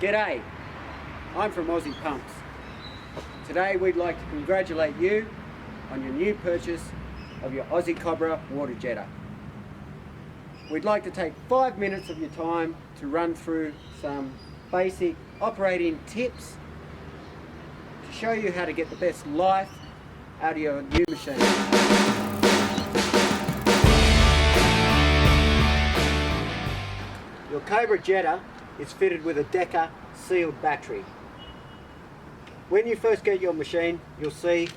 G'day, I'm from Aussie Pumps. Today we'd like to congratulate you on your new purchase of your Aussie Cobra water jetter. We'd like to take 5 minutes of your time to run through some basic operating tips to show you how to get the best life out of your new machine. Your Cobra jetter is fitted with a Deca sealed battery. When you first get your machine, you'll see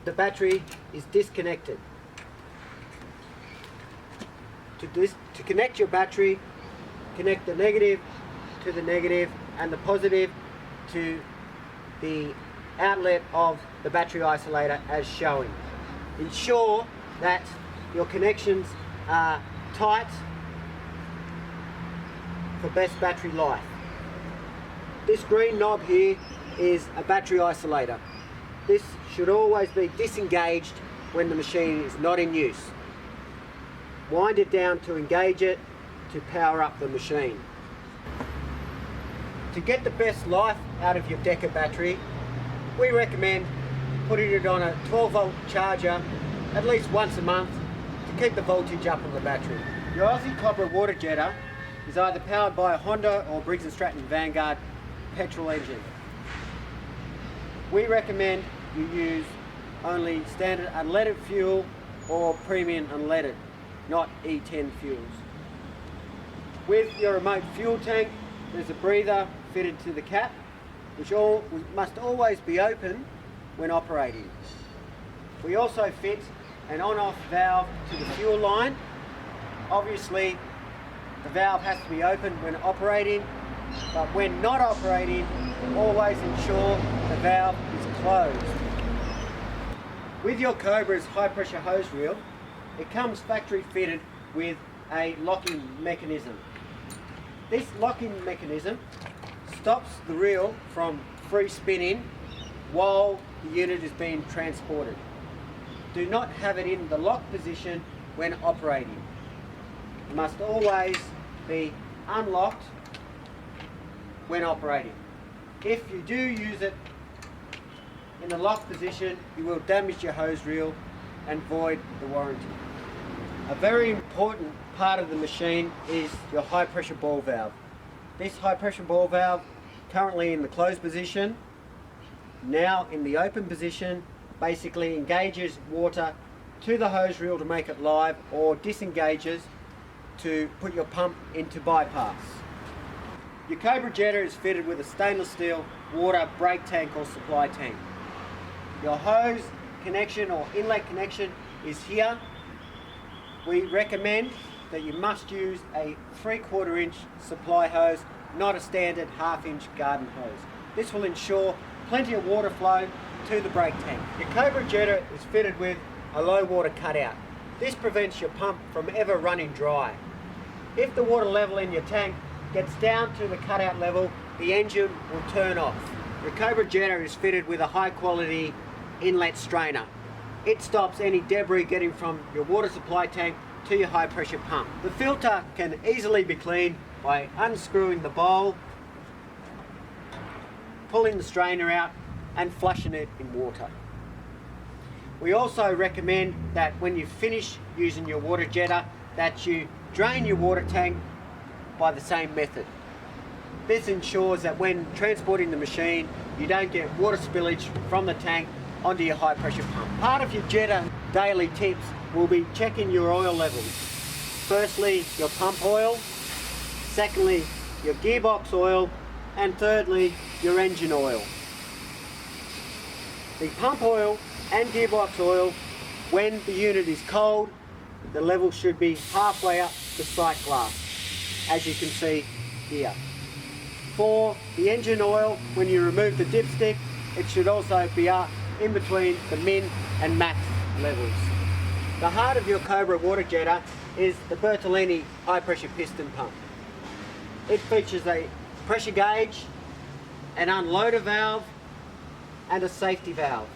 the battery is disconnected. To connect your battery, connect the negative to the negative and the positive to the outlet of the battery isolator as shown. Ensure that your connections are tight for best battery life. This green knob here is a battery isolator. This should always be disengaged when the machine is not in use. Wind it down to engage it to power up the machine. To get the best life out of your Deca battery, we recommend putting it on a 12-volt charger at least once a month to keep the voltage up on the battery. Your Aussie Cobra water jetter is either powered by a Honda or Briggs & Stratton Vanguard petrol engine. We recommend you use only standard unleaded fuel or premium unleaded, not E10 fuels. With your remote fuel tank, there's a breather fitted to the cap, which must always be open when operating. We also fit an on-off valve to the fuel line. Obviously, the valve has to be open when operating, but when not operating, always ensure the valve is closed. With your Cobra's high pressure hose reel, it comes factory fitted with a locking mechanism. This locking mechanism stops the reel from free spinning while the unit is being transported. Do not have it in the lock position when operating. It must always be unlocked when operating. If you do use it in the lock position, you will damage your hose reel and void the warranty. A very important part of the machine is your high pressure ball valve. This high pressure ball valve, currently in the closed position, now in the open position, basically engages water to the hose reel to make it live or disengages to put your pump into bypass. Your Cobra jetter is fitted with a stainless steel water brake tank or supply tank. Your hose connection or inlet connection is here. We recommend that you must use a 3/4 inch supply hose, not a standard 1/2 inch garden hose. This will ensure plenty of water flow to the brake tank. Your Cobra jetter is fitted with a low water cutout. This prevents your pump from ever running dry. If the water level in your tank gets down to the cutout level, the engine will turn off. Your Cobra jetter is fitted with a high quality inlet strainer. It stops any debris getting from your water supply tank to your high pressure pump. The filter can easily be cleaned by unscrewing the bowl, pulling the strainer out and flushing it in water. We also recommend that when you finish using your water jetter, that you drain your water tank by the same method. This ensures that when transporting the machine, you don't get water spillage from the tank onto your high pressure pump. Part of your jetter daily tips will be checking your oil levels. Firstly, your pump oil, secondly, your gearbox oil, and thirdly, your engine oil. The pump oil and gearbox oil, when the unit is cold, the level should be halfway up the sight glass, as you can see here. For the engine oil, when you remove the dipstick, it should also be up in between the min and max levels. The heart of your Cobra water jetter is the Bertolini high pressure piston pump. It features a pressure gauge, an unloader valve and a safety valve.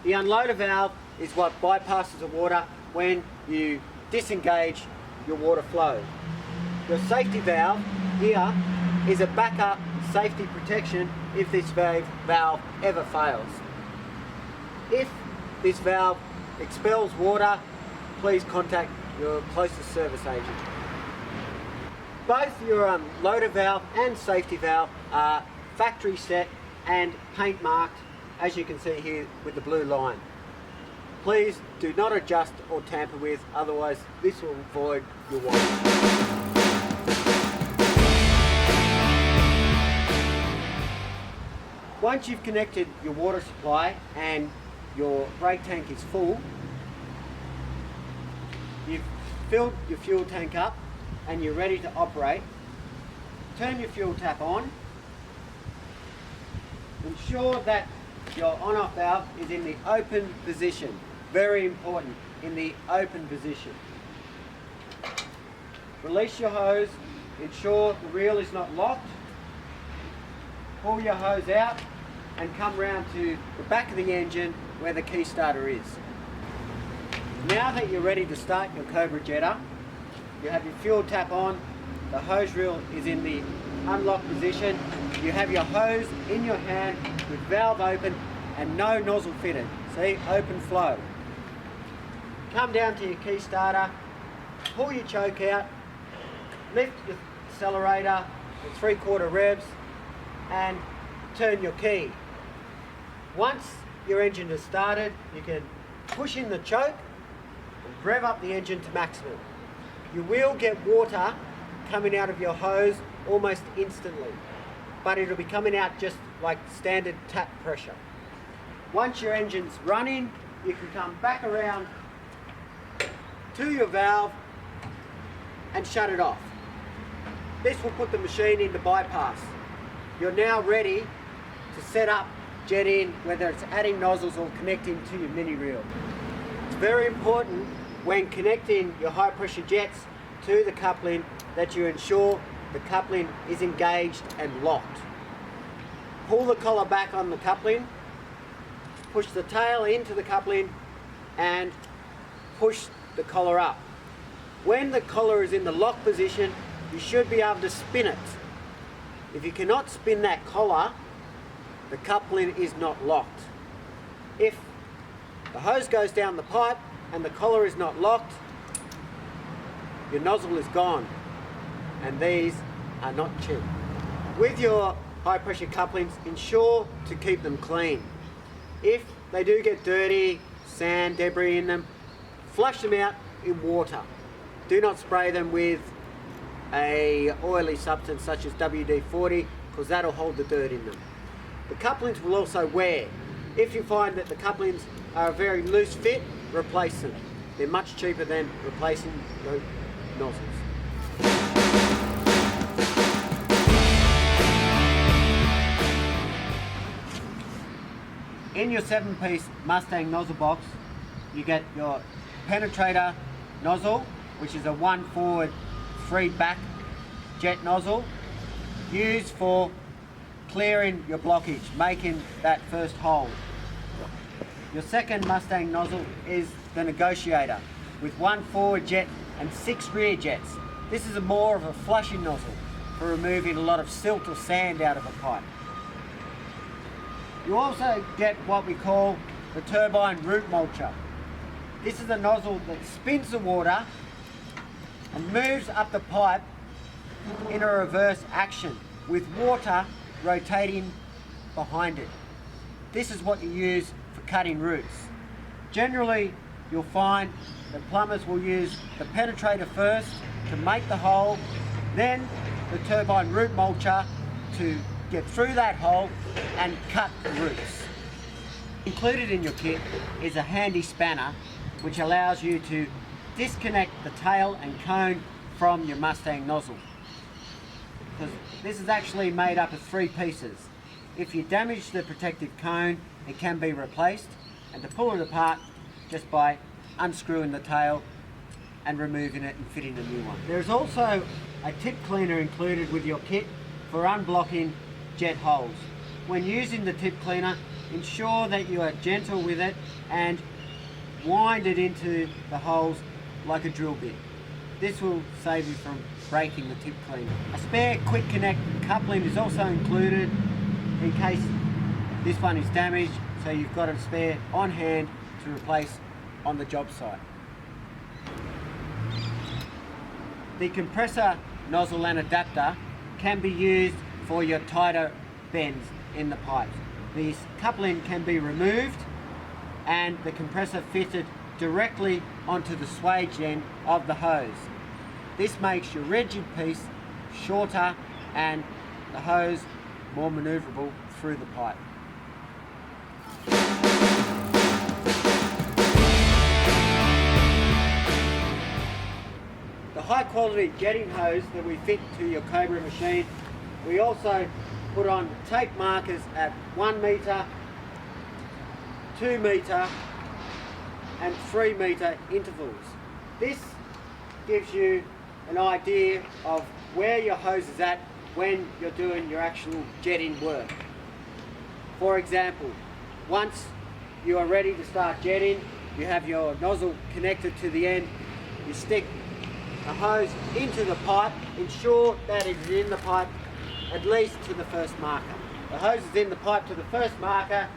The unloader valve is what bypasses the water when you disengage your water flow. Your safety valve here is a backup safety protection if this valve ever fails. If this valve expels water, please contact your closest service agent. Both your loader valve and safety valve are factory set and paint marked, as you can see here with the blue line. Please do not adjust or tamper with, otherwise this will void your warranty. Once you've connected your water supply and your brake tank is full, you've filled your fuel tank up and you're ready to operate, turn your fuel tap on. Ensure that your on-off valve is in the open position. Very important, in the open position. Release your hose, ensure the reel is not locked. Pull your hose out and come round to the back of the engine where the key starter is. Now that you're ready to start your Cobra Jetta, you have your fuel tap on, the hose reel is in the unlocked position, you have your hose in your hand with valve open and no nozzle fitted. See, open flow. Come down to your key starter, pull your choke out, lift your accelerator to 3/4 revs and turn your key. Once your engine is started, you can push in the choke and rev up the engine to maximum. You will get water coming out of your hose almost instantly, but it'll be coming out just like standard tap pressure. Once your engine's running, you can come back around to your valve and shut it off. This will put the machine into bypass. You're now ready to set up jet in, whether it's adding nozzles or connecting to your mini reel. It's very important when connecting your high pressure jets to the coupling that you ensure the coupling is engaged and locked. Pull the collar back on the coupling, push the tail into the coupling and push the collar up. When the collar is in the lock position, you should be able to spin it. If you cannot spin that collar, the coupling is not locked. If the hose goes down the pipe and the collar is not locked, your nozzle is gone, and these are not cheap. With your high pressure couplings, ensure to keep them clean. If they do get dirty, sand, debris in them, flush them out in water. Do not spray them with a oily substance such as WD-40, because that'll hold the dirt in them. The couplings will also wear. If you find that the couplings are a very loose fit, replace them. They're much cheaper than replacing the nozzles. In your 7-piece Mustang nozzle box, you get your penetrator nozzle, which is a 1 forward, 3 back jet nozzle, used for clearing your blockage, making that first hole. Your second Mustang nozzle is the negotiator, with 1 forward jet and 6 rear jets. This is more of a flushing nozzle for removing a lot of silt or sand out of a pipe. You also get what we call the turbine root mulcher. This is a nozzle that spins the water and moves up the pipe in a reverse action with water rotating behind it. This is what you use for cutting roots. Generally, you'll find that plumbers will use the penetrator first to make the hole, then the turbine root mulcher to get through that hole and cut the roots. Included in your kit is a handy spanner which allows you to disconnect the tail and cone from your Mustang nozzle. Because this is actually made up of 3 pieces. If you damage the protective cone, it can be replaced, and to pull it apart just by unscrewing the tail and removing it and fitting a new one. There's also a tip cleaner included with your kit for unblocking jet holes. When using the tip cleaner, ensure that you are gentle with it and wind it into the holes like a drill bit. This will save you from breaking the tip cleaner. A spare quick connect coupling is also included in case this one is damaged, so you've got a spare on hand to replace on the job site. The compressor nozzle and adapter can be used for your tighter bends in the pipes. This coupling can be removed and the compressor fitted directly onto the swage end of the hose. This makes your rigid piece shorter and the hose more manoeuvrable through the pipe. The high quality jetting hose that we fit to your Cobra machine, we also put on tape markers at 1 metre, 2 metre and 3 metre intervals. This gives you an idea of where your hose is at when you're doing your actual jetting work. For example, once you are ready to start jetting, you have your nozzle connected to the end, you stick the hose into the pipe, ensure that it is in the pipe at least to the first marker. The hose is in the pipe to the first marker,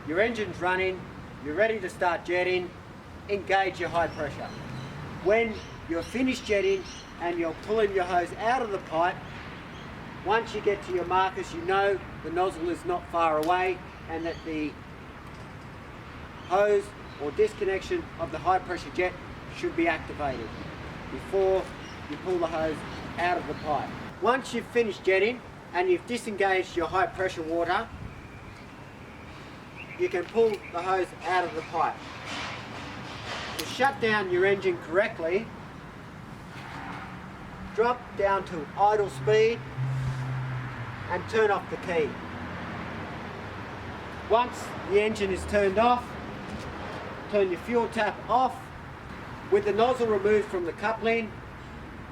your engine's running, you're ready to start jetting, engage your high pressure. When you're finished jetting and you're pulling your hose out of the pipe, once you get to your markers, you know the nozzle is not far away and that the hose or disconnection of the high pressure jet should be activated before you pull the hose out of the pipe. Once you've finished jetting and you've disengaged your high pressure water, you can pull the hose out of the pipe. To shut down your engine correctly, drop down to idle speed and turn off the key. Once the engine is turned off, turn your fuel tap off. With the nozzle removed from the coupling,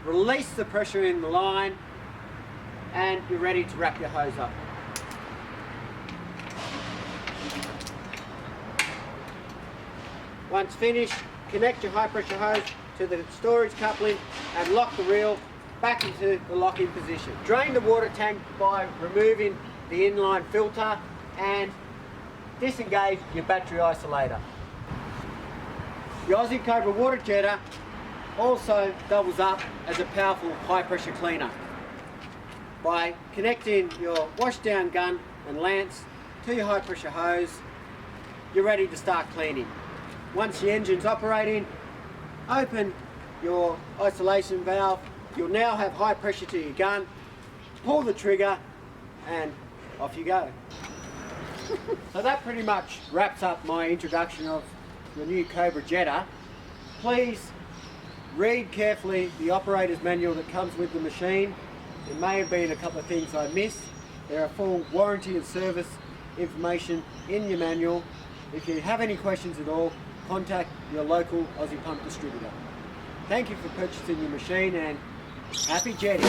release the pressure in the line and you're ready to wrap your hose up. Once finished, connect your high pressure hose to the storage coupling and lock the reel back into the lock-in position. Drain the water tank by removing the inline filter and disengage your battery isolator. The Aussie Cobra water jetter also doubles up as a powerful high pressure cleaner. By connecting your washdown gun and lance to your high pressure hose, you're ready to start cleaning. Once the engine's operating, open your isolation valve. You'll now have high pressure to your gun, pull the trigger and off you go. So that pretty much wraps up my introduction of the new Cobra jetter. Please read carefully the operator's manual that comes with the machine. There may have been a couple of things I missed. There are full warranty and service information in your manual. If you have any questions at all, contact your local Aussie pump distributor. Thank you for purchasing your machine and happy jetting.